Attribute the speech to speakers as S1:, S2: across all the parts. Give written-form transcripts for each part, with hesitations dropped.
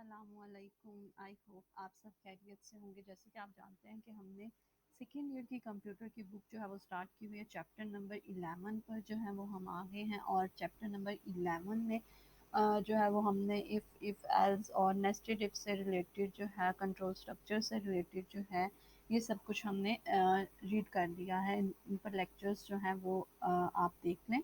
S1: अस्सलामुअलैकुम। I hope आप सब खैरियत से होंगे। जैसे कि आप जानते हैं कि हमने सेकेंड ईयर की कंप्यूटर की बुक जो है वो स्टार्ट की हुई है। चैप्टर नंबर 11 पर जो है वो हम आगे हैं और चैप्टर नंबर 11 में जो है वो हमने इफ़ एल्स और नेस्टेड इफ से रिलेटेड जो है कंट्रोल स्ट्रक्चर से रिलेटेड जो है ये सब कुछ हमने रीड कर लिया है। इन पर लेक्चर्स जो हैं वो आप देख लें।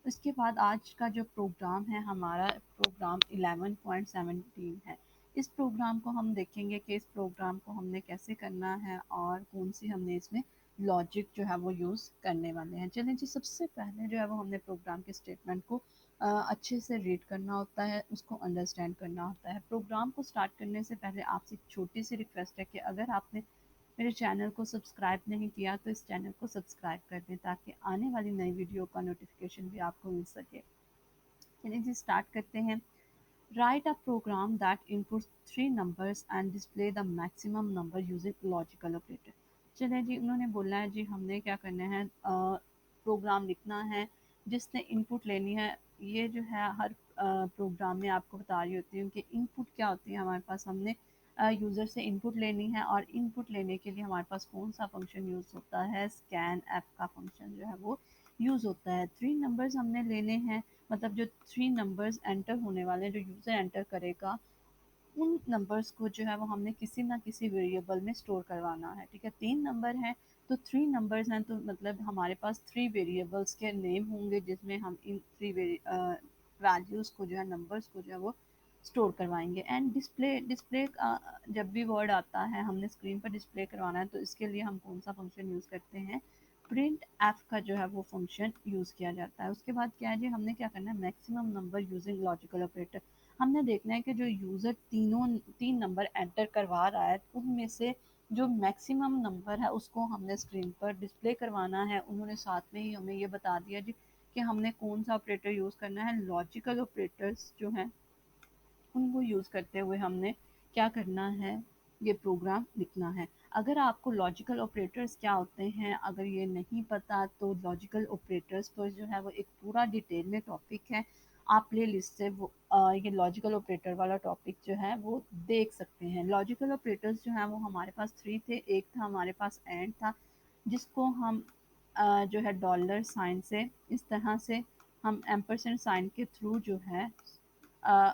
S1: उसके बाद आज का जो प्रोग्राम है हमारा प्रोग्राम 11.17 है। इस प्रोग्राम को हम देखेंगे कि इस प्रोग्राम को हमने कैसे करना है और कौन सी हमने इसमें लॉजिक जो है वो यूज़ करने वाले हैं। चलें जी, सबसे पहले जो है वो हमने प्रोग्राम के स्टेटमेंट को अच्छे से रीड करना होता है, उसको अंडरस्टैंड करना होता है। प्रोग्राम को स्टार्ट करने से पहले आपसे एक छोटी सी रिक्वेस्ट है कि अगर आपने मेरे चैनल को सब्सक्राइब नहीं किया तो इस चैनल को सब्सक्राइब कर दें ताकि आने वाली नई वीडियो का नोटिफिकेशन भी आपको मिल सके। चलिए जी, स्टार्ट करते हैं। Write a program that inputs three numbers and display the maximum number using logical operator. चलिए जी, उन्होंने बोला है जी हमने क्या करना है, प्रोग्राम लिखना है जिसने इनपुट लेनी है। ये जो है हर प्रोग्राम में आपको बता रही होती हूँ कि इनपुट क्या होती है हमारे पास। हमने यूज़र से इनपुट लेनी है और इनपुट लेने के लिए हमारे पास कौन सा फंक्शन यूज़ होता है, स्कैन एफ का फंक्शन जो है वो यूज़ होता है। थ्री नंबर्स हमने लेने हैं, मतलब जो थ्री नंबर्स एंटर होने वाले हैं, जो यूज़र एंटर करेगा उन नंबर्स को जो है वो हमने किसी ना किसी वेरिएबल में स्टोर करवाना है। ठीक है, तीन नंबर हैं तो थ्री नंबर्स हैं तो मतलब हमारे पास थ्री वेरिएबल्स के नेम होंगे जिसमें हम इन थ्री वैल्यूज़ को जो है, नंबर्स को जो है वो स्टोर करवाएंगे। एंड डिस्प्ले डिस्प्ले जब भी वर्ड आता है हमने स्क्रीन पर डिस्प्ले करवाना है तो इसके लिए हम कौन सा फंक्शन यूज़ करते हैं, प्रिंट एफ का जो है वो फंक्शन यूज़ किया जाता है। उसके बाद क्या है जी, हमने क्या करना है, maximum number using logical operator. हमने देखना है कि जो यूज़र तीन नंबर एंटर करवा रहा है उनमें से जो मैक्सिमम नंबर है उसको हमने स्क्रीन पर डिस्प्ले करवाना है। उन्होंने साथ में ही हमें ये बता दिया जी कि हमने कौन सा ऑपरेटर यूज़ करना है। लॉजिकल ऑपरेटर्स जो हैं उनको यूज़ करते हुए हमने क्या करना है, ये प्रोग्राम लिखना है। अगर आपको लॉजिकल ऑपरेटर्स क्या होते हैं अगर ये नहीं पता तो लॉजिकल ऑपरेटर्स पर जो है वो एक पूरा डिटेल में टॉपिक है। आप प्ले लिस्ट से वो ये लॉजिकल ऑपरेटर वाला टॉपिक जो है वो देख सकते हैं। लॉजिकल ऑपरेटर्स जो हैं वो हमारे पास थ्री थे। एक था हमारे पास एंड था जिसको हम जो है डॉलर साइन से इस तरह से हम एम्परसेंट साइन के थ्रू जो है अ,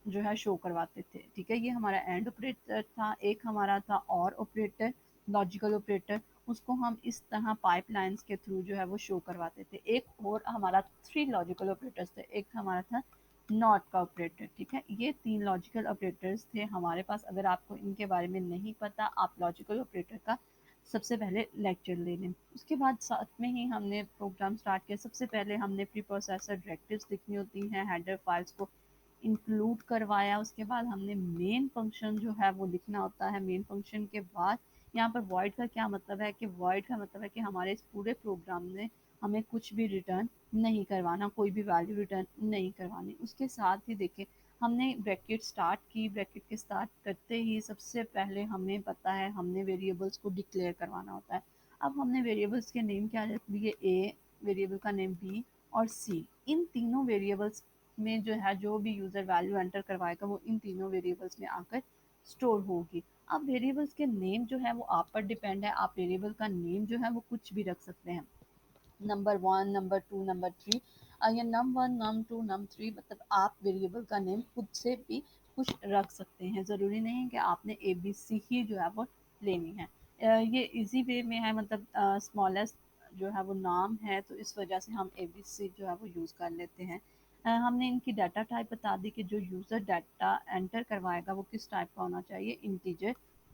S1: जो है शो करवाते थे। ठीक है, ये हमारा एंड ऑपरेटर था। एक हमारा था और ऑपरेटर, लॉजिकल ऑपरेटर, उसको हम इस तरह पाइपलाइंस के थ्रू जो है वो शो करवाते थे। एक और हमारा थ्री लॉजिकल ऑपरेटर्स थे। एक हमारा था नॉट का ऑपरेटर। ठीक है, ये तीन लॉजिकल ऑपरेटर्स थे हमारे पास। अगर आपको इनके बारे में नहीं पता आप लॉजिकल ऑपरेटर का सबसे पहले लेक्चर ले लें। उसके बाद साथ में ही हमने प्रोग्राम स्टार्ट किया। सबसे पहले हमने प्री प्रोसेसर डायरेक्टिव्स लिखनी होती हैं, हेडर फाइल्स को इंक्लूड करवाया। उसके बाद हमने मेन फंक्शन जो है वो लिखना होता है। मेन फंक्शन के बाद यहाँ पर वॉइड का क्या मतलब है कि वॉइड का मतलब है कि हमारे इस पूरे प्रोग्राम में हमें कुछ भी रिटर्न नहीं करवाना, कोई भी वैल्यू रिटर्न नहीं करवानी। उसके साथ ही देखिए हमने ब्रैकेट स्टार्ट की। ब्रैकेट के स्टार्ट करते ही सबसे पहले हमें पता है हमने वेरिएबल्स को डिक्लेयर करवाना होता है। अब हमने वेरिएबल्स के नेम क्या रख दिए, ए, वेरिएबल का नेम बी और सी। इन तीनों वेरिएबल्स में जो है जो भी यूज़र वैल्यू एंटर करवाएगा वो इन तीनों वेरिएबल्स में आकर स्टोर होगी। अब वेरिएबल्स के नेम जो है वो आप पर डिपेंड है। आप वेरिएबल का नेम जो है वो कुछ भी रख सकते हैं, number one, number two, number three, या नम one, num to, num three, मतलब आप वेरिएबल का नेम खुद से भी कुछ रख सकते हैं। ज़रूरी नहीं है कि आपने ए बी सी ही जो है वो लेनी है। ये इजी वे में है, मतलब स्मॉलेस्ट जो है वो नाम है तो इस वजह से हम ए बी सी जो है वो यूज़ कर लेते हैं। हमने इनकी डाटा टाइप बता दी कि जो यूज़र डाटा एंटर करवाएगा वो किस टाइप का होना चाहिए, इंटीजर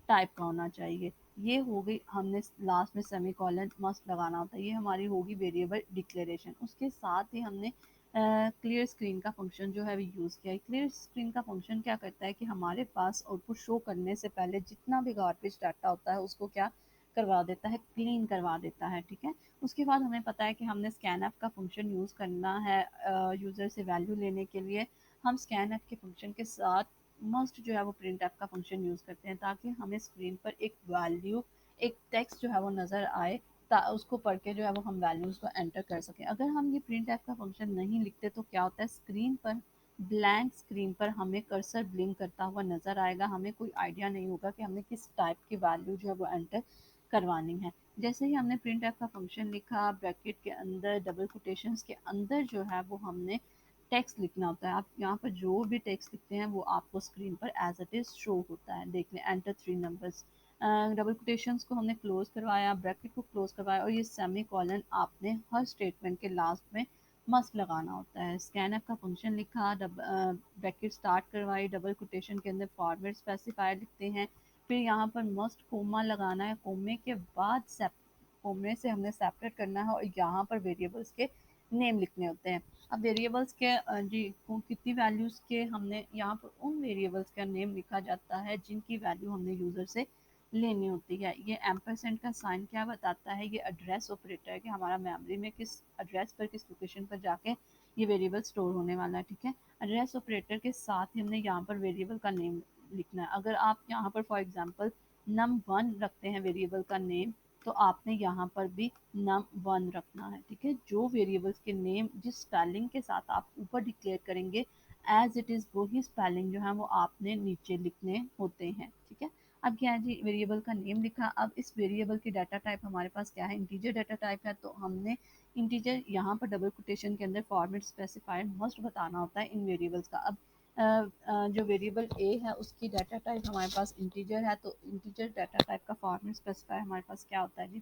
S1: टाइप का होना चाहिए। ये हो गई, हमने लास्ट में सेमी कॉलन मस्ट लगाना होता है। ये हमारी होगी वेरिएबल डिक्लेरेशन। उसके साथ ही हमने क्लियर स्क्रीन का फंक्शन जो है वो यूज़ किया है। क्लियर स्क्रीन का फंक्शन क्या करता है कि हमारे पास आउटपुट शो करने से पहले जितना भी गार्बेज डाटा होता है उसको क्या करवा देता है, क्लीन करवा देता है। ठीक है, उसके बाद हमें पता है कि हमने स्कैन एफ का फंक्शन यूज़ करना है यूज़र से वैल्यू लेने के लिए। हम स्कैन एफ के फंक्शन के साथ मस्ट जो है वो प्रिंट एफ का फंक्शन यूज़ करते हैं ताकि हमें स्क्रीन पर एक वैल्यू, एक टेक्स्ट जो है वो नज़र आए, उसको पढ़ के जो है वो हम वैल्यूज़ को एंटर कर सकें। अगर हम ये प्रिंट एफ का फंक्शन नहीं लिखते तो क्या होता है, स्क्रीन पर ब्लैंक स्क्रीन पर हमें कर्सर ब्लिंक करता हुआ नज़र आएगा, हमें कोई आइडिया नहीं होगा कि हमने किस टाइप की वैल्यू जो है वो एंटर करवानी है। जैसे ही हमने प्रिंट एफ का फंक्शन लिखा, ब्रैकेट के अंदर डबल कोटेशंस के अंदर जो है वो हमने टेक्स्ट लिखना होता है। आप यहाँ पर जो भी टेक्स्ट लिखते हैं वो आपको स्क्रीन पर एज इट इज़ शो होता है। देख लें, enter three numbers. Double quotations को हमने क्लोज करवाया, ब्रैकेट को क्लोज करवाया, और ये सेमी कॉलन आपने हर स्टेटमेंट के लास्ट में मस्ट लगाना होता है। स्कैन एफ का फंक्शन लिखा, ब्रैकेट स्टार्ट करवाई, डबल कोटेशन के अंदर फॉर्मेट स्पेसिफायर लिखते हैं, फिर यहाँ पर मस्ट कोमा लगाना है, कोमे के बाद कोमे से हमने सेपरेट करना है, और यहाँ पर वेरिएबल्स के नेम लिखने होते हैं। अब वेरिएबल्स के जी कितनी वैल्यूज़ के हमने यहाँ पर उन वेरिएबल्स का नेम लिखा जाता है जिनकी वैल्यू हमने यूज़र से लेनी होती है। ये एम्परसेंड का साइन क्या बताता है? ये एड्रेस ऑपरेटर है कि हमारा मेमोरी में किस एड्रेस पर, किस लोकेशन पर जाके ये वेरिएबल स्टोर होने वाला है। ठीक है, एड्रेस ऑपरेटर के साथ ही हमने यहाँ पर वेरिएबल का नेम लिखना है। अगर आप यहाँ पर फॉर एग्जांपल num1 रखते हैं वेरिएबल का नेम, तो आपने यहाँ पर भी num1 रखना है। ठीक है, जो वेरिएबल्स के नेम जिस स्पेलिंग के साथ आप ऊपर डिक्लेयर करेंगे, एज इट इज़ वही स्पेलिंग जो है वो आपने नीचे लिखने होते हैं। ठीक है, अब क्या है जी, वेरिएबल का नेम लिखा। अब इस वेरिएबल की डाटा टाइप हमारे पास क्या है? इंटीजर डाटा टाइप है, तो हमने इंटीजर यहाँ पर डबल कोटेशन के अंदर फॉर्मेट स्पेसिफायर मस्ट बताना होता है इन वेरिएबल्स का। अब जो वेरिएबल ए है उसकी डाटा टाइप हमारे पास इंटीजर है, तो इंटीजर डाटा टाइप का फॉर्मेट स्पेसिफायर हमारे पास क्या होता है जी?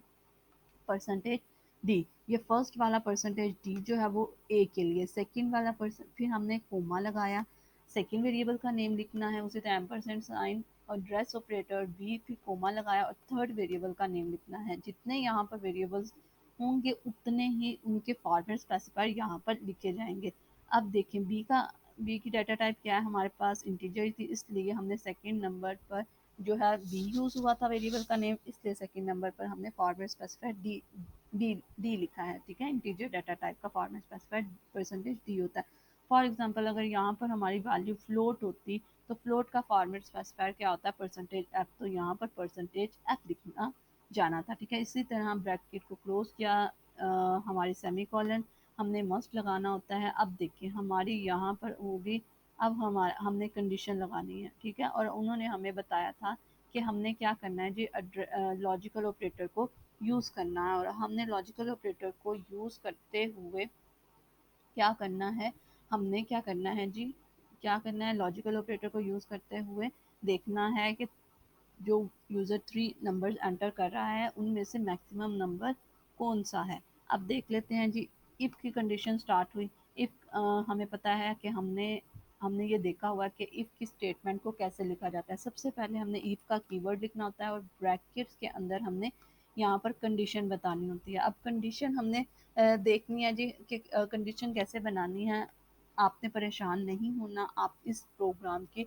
S1: Percentage D. ये फर्स्ट वाला परसेंटेज डी जो है वो ए के लिए, सेकंड वाला फिर हमने कोमा लगाया, सेकंड वेरिएबल का नेम लिखना है, उसी तरह एम्परसेंड साइन और ड्रेस ऑपरेटर बी, फिर कोमा लगाया, और थर्ड वेरिएबल का नेम लिखना है। जितने यहाँ पर वेरिएबल्स होंगे उतने ही उनके फॉर्मेट स्पेसिफायर यहाँ पर लिखे जाएंगे। अब देखें, बी की डाटा टाइप क्या है? हमारे पास इंटीजर थी, इसलिए हमने सेकेंड नंबर पर जो है बी यूज़ हुआ था वेरिएबल का नेम, इसलिए सेकंड नंबर पर हमने format specifier D D D लिखा है। ठीक है, इंटीजर डाटा टाइप का फॉर्मेट स्पेसिफायर परसेंटेज डी होता है। फॉर एग्जांपल अगर यहाँ पर हमारी वैल्यू फ्लोट होती, तो फ्लोट का फॉर्मेट स्पेसिफायर क्या होता है? परसेंटेज एफ, तो यहाँ पर परसेंटेज एफ लिखना जाना था। ठीक है, इसी तरह ब्रैकेट को क्लोज किया, हमारी सेमी कॉलन हमने मस्ट लगाना होता है। अब देखिए हमारी यहाँ पर होगी, अब हमारा हमने कंडीशन लगानी है। ठीक है, और उन्होंने हमें बताया था कि हमने क्या करना है जी, लॉजिकल ऑपरेटर को यूज़ करना है, और हमने लॉजिकल ऑपरेटर को यूज़ करते हुए क्या करना है? हमने क्या करना है जी, क्या करना है? लॉजिकल ऑपरेटर को यूज़ करते हुए देखना है कि जो यूज़र थ्री नंबर्स एंटर कर रहा है उनमें से मैक्सिमम नंबर कौन सा है। अब देख लेते हैं जी, इफ़ की कंडीशन स्टार्ट हुई। इफ़ हमें पता है कि हमने हमने ये देखा हुआ है कि इफ़ की स्टेटमेंट को कैसे लिखा जाता है। सबसे पहले हमने इफ़ का कीवर्ड लिखना होता है, और ब्रैकेट्स के अंदर हमने यहाँ पर कंडीशन बतानी होती है। अब कंडीशन हमने देखनी है जी कि कंडीशन कैसे बनानी है। आपने परेशान नहीं होना, आप इस प्रोग्राम की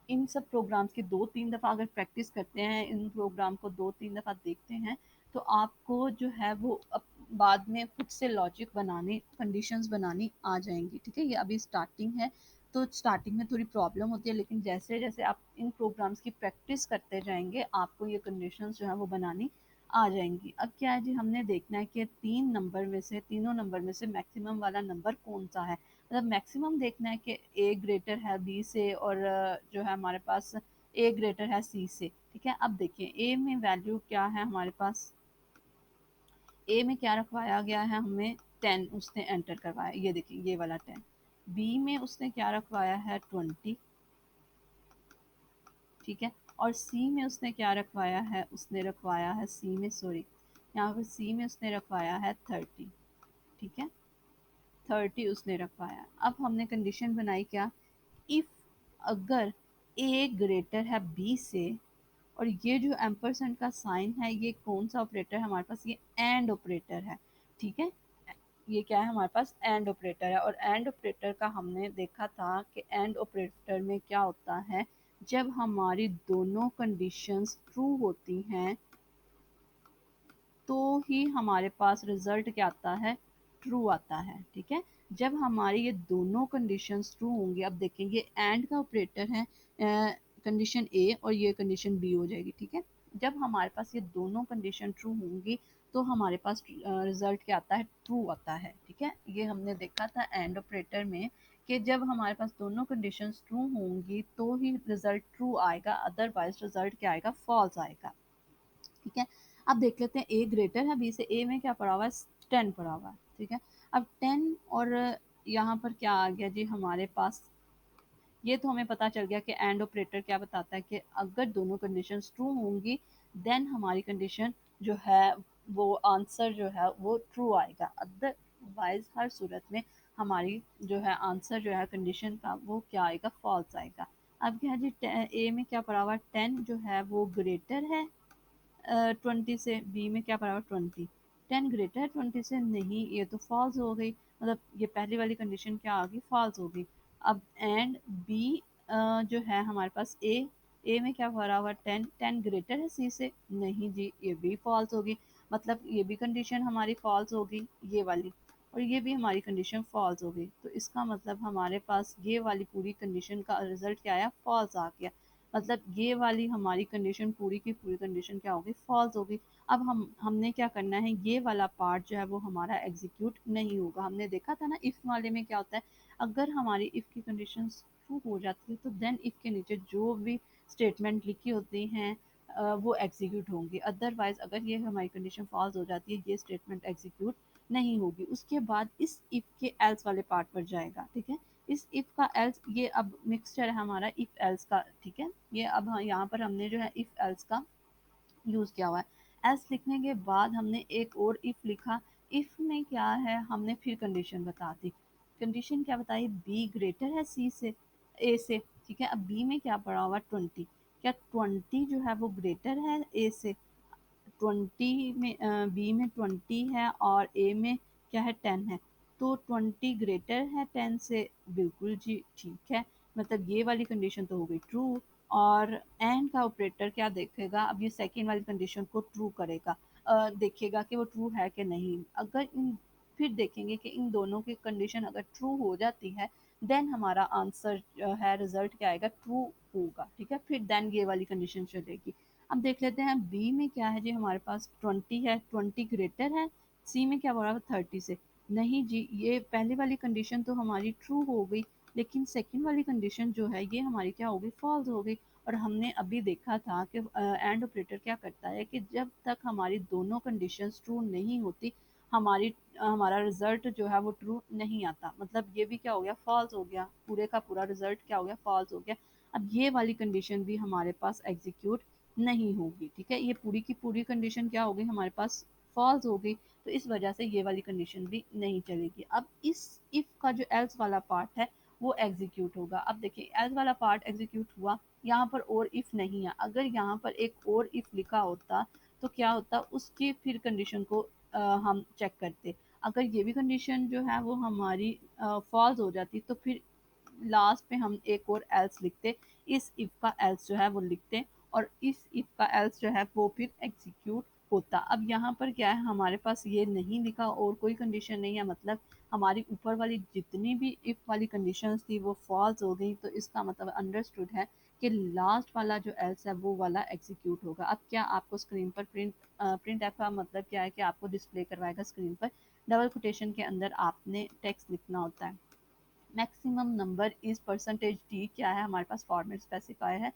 S1: इन सब प्रोग्राम्स की 2-3 दफ़ा अगर प्रैक्टिस करते हैं, इन प्रोग्राम को 2-3 दफ़ा देखते हैं, तो आपको जो है वो बाद में खुद से लॉजिक बनाने, कंडीशंस बनानी आ जाएंगी। ठीक है, ये अभी स्टार्टिंग है, तो स्टार्टिंग में थोड़ी प्रॉब्लम होती है, लेकिन जैसे जैसे आप इन प्रोग्राम्स की प्रैक्टिस करते जाएंगे आपको ये कंडीशंस जो है वो बनानी आ जाएंगी। अब क्या है जी, हमने देखना है कि तीनों नंबर में से मैक्सिमम वाला नंबर कौन सा है। मतलब मैक्सिमम देखना है कि ए ग्रेटर है बी से, और जो है हमारे पास ए ग्रेटर है सी से। ठीक है, अब देखिए ए में वैल्यू क्या है हमारे पास? ए में क्या रखवाया गया है हमें? 10 उसने एंटर करवाया, ये देखिए ये वाला 10। बी में उसने क्या रखवाया है? 20। ठीक है, और सी में उसने क्या रखवाया है? उसने रखवाया है सी में, सॉरी, यहाँ पर सी में उसने रखवाया है 30। ठीक है, 30 उसने रखवाया। अब हमने कंडीशन बनाई क्या? इफ़ अगर ए ग्रेटर है बी से, और ये जो एम्परसेंड का साइन है ये कौन सा ऑपरेटर है हमारे पास? ये एंड ऑपरेटर है। ठीक है, ये क्या है हमारे पास? एंड ऑपरेटर है, और एंड ऑपरेटर का हमने देखा था कि एंड ऑपरेटर में क्या होता है, जब हमारी दोनों कंडीशंस ट्रू होती हैं तो ही हमारे पास रिजल्ट क्या आता है? ट्रू आता है। ठीक है, जब हमारी ये दोनों कंडीशंस ट्रू होंगी, अब देखें ये एंड का ऑपरेटर है, कंडीशन ए और ये कंडीशन बी हो जाएगी। ठीक है, जब हमारे पास ये दोनों कंडीशन ट्रू होंगी तो हमारे पास रिजल्ट क्या आता है? ट्रू आता है। ठीक है, ये हमने देखा था एंड ऑपरेटर में कि जब हमारे पास दोनों कंडीशंस ट्रू होंगी तो ही रिजल्ट ट्रू आएगा, अदरवाइज रिजल्ट क्या आएगा, फॉल्स आएगा। ठीक है, अब देख लेते हैं ए ग्रेटर है बी से। ए में क्या पड़ा हुआ है, 10 पड़ा हुआ है। ठीक है, अब 10 और यहाँ पर क्या आ गया जी हमारे पास, ये तो हमें पता चल गया कि एंड ऑपरेटर क्या बताता है कि अगर दोनों कंडीशंस ट्रू होंगी देन हमारी कंडीशन जो है वो आंसर जो है वो ट्रू आएगा, अदरवाइज हर सूरत में हमारी जो है आंसर जो है कंडीशन का वो क्या आएगा, फॉल्स आएगा। अब क्या है जी, ए में क्या पड़ा हुआ है, 10 जो है वो ग्रेटर है 20 से। बी में क्या पड़ा हुआ, 20। 10 ग्रेटर है 20 से, नहीं ये तो फॉल्स हो गई, मतलब ये पहली वाली कंडीशन क्या आ गई, फॉल्स हो गई। अब एंड बी जो है हमारे पास ए, ए में क्या भरा हुआ, 10। 10 ग्रेटर है सी से, नहीं जी ये भी फॉल्स होगी, मतलब ये भी कंडीशन हमारी फॉल्स होगी ये वाली, और ये भी हमारी कंडीशन फॉल्स हो गई। तो इसका मतलब हमारे पास ये वाली पूरी कंडीशन का रिजल्ट क्या आया, फॉल्स आ गया, मतलब ये वाली हमारी कंडीशन पूरी की पूरी कंडीशन क्या होगी, फॉल्स होगी। अब हमने क्या करना है, ये वाला पार्ट जो है वो हमारा एग्जीक्यूट नहीं होगा। हमने देखा था ना इफ वाले में क्या होता है, अगर हमारी इफ की कंडीशन ट्रू हो जाती है तो देन इफ के नीचे जो भी स्टेटमेंट लिखी होती हैं वो एग्जीक्यूट होंगी, अदरवाइज अगर ये हमारी कंडीशन फॉल्स हो जाती है ये स्टेटमेंट एग्जीक्यूट नहीं होगी। उसके बाद इस इफ के एल्स वाले पार्ट पर जाएगा। ठीक है, इस इफ का एल्स, ये अब मिक्सचर है हमारा इफ एल्स का। ठीक है, ये अब यहाँ पर हमने जो है इफ एल्स का यूज किया हुआ है। एल्स लिखने के बाद हमने एक और इफ लिखा। इफ में क्या है, हमने फिर कंडीशन बता दी। कंडीशन क्या बताई, बी ग्रेटर है सी से, ए से। ठीक है, अब बी में क्या पड़ा हुआ, 20। क्या 20 जो है वो ग्रेटर है ए से, 20 में बी में 20 है और ए में क्या है, 10 है, तो 20 ग्रेटर है 10 से, बिल्कुल जी ठीक है, मतलब ये वाली कंडीशन तो हो गई ट्रू। और एंड का ऑपरेटर क्या देखेगा, अब ये सेकेंड वाली कंडीशन को ट्रू करेगा, देखेगा कि वो ट्रू है कि नहीं। अगर इन फिर देखेंगे कि इन दोनों की कंडीशन अगर ट्रू हो जाती है देन हमारा आंसर है, रिजल्ट क्या आएगा, ट्रू होगा। ठीक है, फिर देन ये वाली कंडीशन चलेगी। अब देख लेते हैं बी में क्या है जी, हमारे पास 20 है, 20 ग्रेटर है सी में, क्या बोला 30 से, नहीं जी ये पहली वाली कंडीशन तो हमारी ट्रू हो गई, लेकिन सेकंड वाली कंडीशन जो है ये हमारी क्या हो गई, फॉल्स हो गई। और हमने अभी देखा था कि एंड ऑपरेटर क्या करता है कि जब तक हमारी दोनों कंडीशंस ट्रू नहीं होती हमारा रिजल्ट जो है वो ट्रू नहीं आता, मतलब ये भी क्या हो गया, फॉल्स हो गया, पूरे का पूरा रिजल्ट क्या हो गया, फॉल्स हो गया। अब ये वाली कंडीशन भी हमारे पास एग्जीक्यूट नहीं होगी। ठीक है, ये पूरी की पूरी कंडीशन क्या हो गई हमारे पास, फॉल्स हो गई, तो इस वजह से ये वाली कंडीशन भी नहीं चलेगी। अब इस इफ का जो एल्स वाला पार्ट है वो एग्जीक्यूट होगा। अब देखिए एल्स वाला पार्ट एग्जीक्यूट हुआ, यहाँ पर और इफ नहीं है, अगर यहाँ पर एक और इफ लिखा होता तो क्या होता, उसकी फिर कंडीशन को हम चेक करते। अगर ये भी कंडीशन जो है वो हमारी फॉल्स हो जाती तो फिर लास्ट पे हम एक और एल्स लिखते, इस इफ का एल्स जो है वो लिखते, और इस इफ का एल्स जो है वो फिर एग्जीक्यूट होता। अब यहाँ पर क्या है, हमारे पास ये नहीं लिखा और कोई कंडीशन नहीं है, मतलब हमारी ऊपर वाली जितनी भी इफ वाली कंडीशंस थी वो फॉल्स हो गई, तो इसका मतलब अंडरस्टूड है कि लास्ट वाला जो एल्स है वो वाला एग्जीक्यूट होगा। अब क्या आपको स्क्रीन पर प्रिंट एफ का मतलब क्या है कि आपको डिस्प्ले करवाएगा स्क्रीन पर, डबल कोटेशन के अंदर आपने टेक्स्ट लिखना होता है। Maximum number is percentage D, क्या है हमारे पास फॉर्मेट स्पेसिफायर है,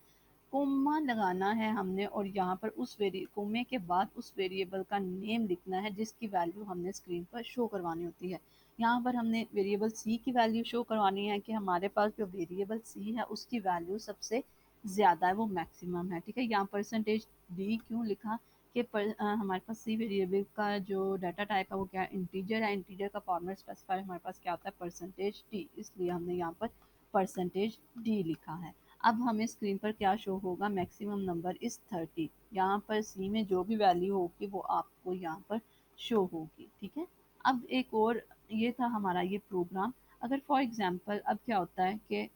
S1: कोमा लगाना है हमने, और यहाँ पर उस वेरी कोमे के बाद उस वेरिएबल का नेम लिखना है जिसकी वैल्यू हमने स्क्रीन पर शो करवानी होती है। यहाँ पर हमने वेरिएबल सी की वैल्यू शो करवानी है कि हमारे पास जो वेरिएबल सी है उसकी वैल्यू सबसे ज़्यादा है, वो मैक्सिमम है। ठीक है, यहाँ परसेंटेज डी क्यों लिखा कि हमारे पास सी वेरिएबल का जो डाटा टाइप है वो क्या है, इंटीजर है, इंटीजर का फॉर्मेट स्पेसिफायर हमारे पास क्या होता है, परसेंटेज डी, इसलिए हमने यहाँ पर परसेंटेज डी लिखा है। अब हमें स्क्रीन पर क्या शो होगा, मैक्सिमम नंबर इज 30, यहाँ पर सी में जो भी वैल्यू होगी वो आपको यहाँ पर शो होगी। ठीक है, अब एक और, ये था हमारा ये प्रोग्राम। अगर फॉर एग्जांपल अब क्या होता है कि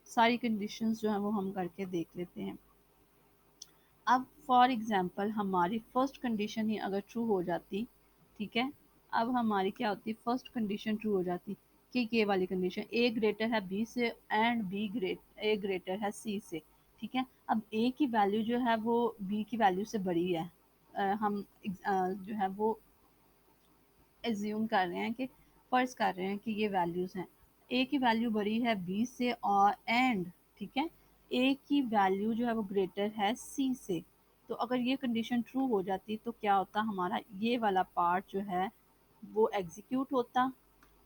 S1: सारी कंडीशंस जो है वो हम करके देख लेते हैं। अब फॉर एग्जांपल हमारी फर्स्ट कंडीशन ही अगर ट्रू हो जाती, ठीक है, अब हमारी क्या होती, फर्स्ट कंडीशन ट्रू हो जाती कि ये वाली कंडीशन ए ग्रेटर है बी से एंड ए ग्रेटर है सी से। ठीक है, अब ए की वैल्यू जो है वो बी की वैल्यू से बड़ी है, हम जो है वो एज्यूम कर रहे हैं कि फर्ज कर रहे हैं कि ये वैल्यूज़ हैं, ए की वैल्यू बड़ी है बी से और एंड ठीक है ए की वैल्यू जो है वो ग्रेटर है सी से। तो अगर ये कंडीशन ट्रू हो जाती तो क्या होता, हमारा ये वाला पार्ट जो है वो एग्जीक्यूट होता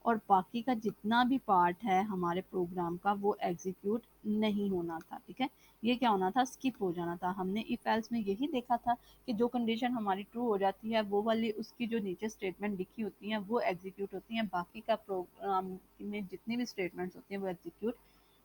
S1: और बाकी का जितना भी पार्ट है हमारे प्रोग्राम का वो एग्जीक्यूट नहीं होना था। ठीक है, ये क्या होना था, स्किप हो जाना था। हमने इफ एल्स में यही देखा था कि जो कंडीशन हमारी ट्रू हो जाती है वो वाली उसकी जो नीचे स्टेटमेंट लिखी होती हैं वो एग्जीक्यूट होती हैं, बाकी का प्रोग्राम में जितनी भी स्टेटमेंट्स होती हैं वो एग्जीक्यूट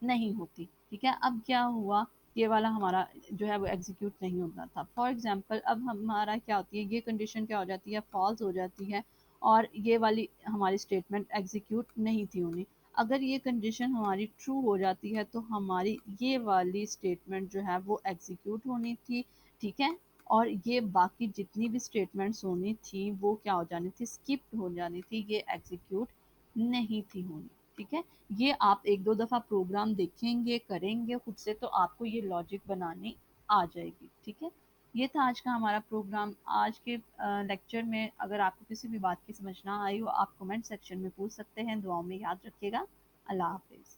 S1: नहीं होती। ठीक है, अब क्या हुआ, ये वाला हमारा जो है वो एग्जीक्यूट नहीं होता था। फॉर एग्जांपल अब हमारा क्या होती है, ये कंडीशन क्या हो जाती है, फॉल्स हो जाती है और ये वाली हमारी स्टेटमेंट एग्जीक्यूट नहीं थी होनी। अगर ये कंडीशन हमारी ट्रू हो जाती है तो हमारी ये वाली स्टेटमेंट जो है वो एग्जीक्यूट होनी थी। ठीक है, और ये बाकी जितनी भी स्टेटमेंट्स होनी थी वो क्या हो जानी थी, स्किप हो जानी थी, ये एग्जीक्यूट नहीं थी होनी। ठीक है, ये आप एक दो दफ़ा प्रोग्राम देखेंगे करेंगे खुद से तो आपको ये लॉजिक बनानी आ जाएगी। ठीक है, ये था आज का हमारा प्रोग्राम। आज के लेक्चर में अगर आपको किसी भी बात की समझ ना आई हो आप कमेंट सेक्शन में पूछ सकते हैं। दुआओं में याद रखिएगा। अल्लाह हाफिज़।